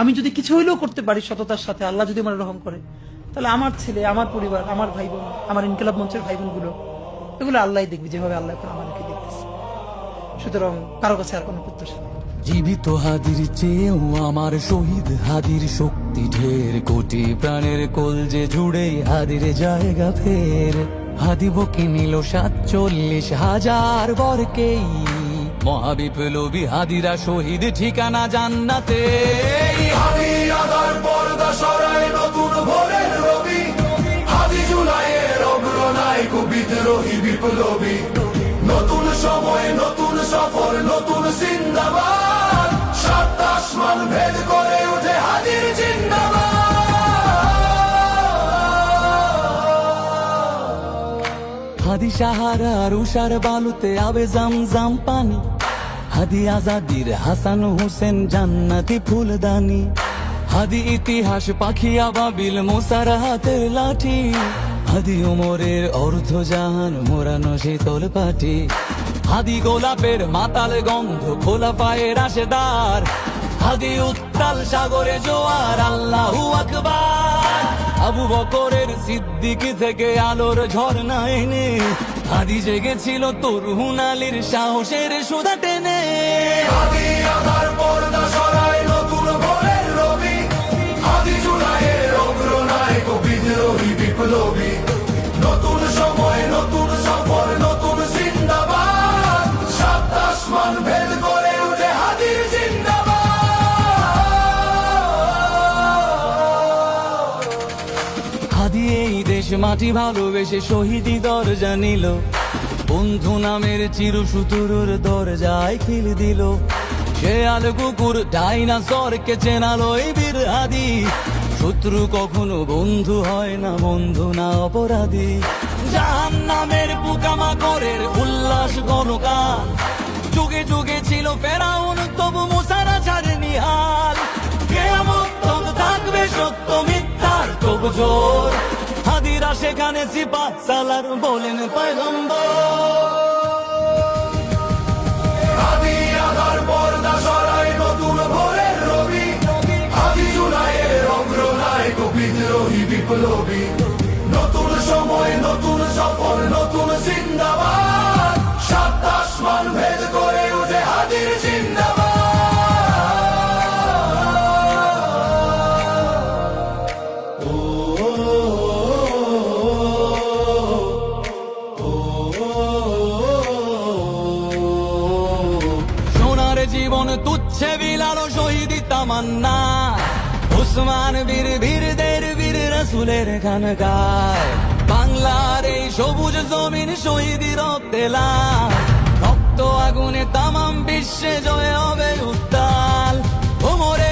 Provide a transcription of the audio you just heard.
আমি যদি কিছু হইলেও করতে পারি সততার সাথে, আল্লাহ যদি আমার রহম করে, তাহলে আমার ছেলে, আমার পরিবার, আমার ভাই বোন, আমার ইনকিলাব মঞ্চের ভাই বোনগুলো, এগুলো আল্লাহ দেখবে যেভাবে আল্লাহ এখন আমাদেরকে দেখতেছে। সুতরাং কারো কাছে আর কোনো প্রত্যাশা নেই। জীবিত হাদির চেয়েও আমার শহীদ হাদির শক্তি ঢের, কোটি প্রাণের কলজে জুড়ে হাদির জায়গা ফের। হাদি বকে নিল 47,000 বরকেই, মহাবিপ্লবী হাদিরা শহীদ ঠিকানা জান্নাতে। হাদি আদার পর্দা সরায় নতুন ভোরের রবি, হাদি জুলাইয়ের অগ্রনায়ক বিদ্রোহী বিপ্লবী। নতুন সময়, নতুন সফর, নতুন জিন্দাবাদ, সাত আসমান ভেদ করে উঠে হাদির জিন্দাবাদ। হাদি সাহারার উষার বালুতে আবে জামজাম পানি, হাদি আজাদির হাসান হোসেন জান্নাতি ফুলদানি। হাদি ইতিহাস পাখি আবাবিল মোসার হাতের লাঠি, হাদি ওমরের অর্ধ জাহান মোরানো শীতল পাটি। হাদি গোলাপের মাতাল গন্ধ খোলা পায়ের রাশেদার, হাদি উত্তাল সাগরে জোয়ার আল্লাহু আকবার। আবু বকরের সিদ্দিক থেকে আলোর ঝর্ণা এনে, হাদি জেগেছিল তরুণ আলীর সাহসের সুধা টেনে। হাদি আদার পর্দা সরায় নতুন ভোরের রবি, হাদি জুলাইয়ের অগ্রনায়ক বিদ্রোহী বিপ্লবী। নতুন সময়, নতুন সফর, নতুন জিন্দাবাদ, সাত আসমান ভেদ করে উঠে হাদির জিন্দাবাদ। হাদি এই দেশ মাটি ভালোবেসে শহীদি দরজা নিল, বন্ধু নামের চিরসুতুরুর দরজায় খিল দিল। সে আল কুকুর ডাইনাসরকে চেনালো এই বীর হাদি, শত্রু কখনো বন্ধু হয় না, বন্ধু না অপরাধী। জাহান নামের পোকামাকড়ের উল্লাস গণকাল, যুগে যুগে ছিল ফেরাউন তবু মুসারা ছাড়েনি হাল। কিয়ামত তক থাকবে সত্য মিথ্যার তবু জোর, হাদিরা সেখানে সিপাহ সালার বলেন পয়গম্বর। হাদি আদার পর্দা সরায় নতুন ভোরের রবি, হাদি জুলাইয়ের অগ্রনায়ক বিদ্রোহী বিপ্লবী। নতুন সময়, নতুন সফর, নতুন জিন্দাবাদ, সাত আসমান ভেদ করে উঠে হাদির জিন্দাবাদ। সোনার জীবন তুচ্ছে বিলালো শহীদি তামান্না, উসমান বীর বীরদের বীর রাসূলের গান গায়। বাংলার এই সবুজ জমিন শহীদি রক্তে লাল, রক্ত আগুনে তামাম বিশ্বে জয় হবে উত্তাল। ওমরে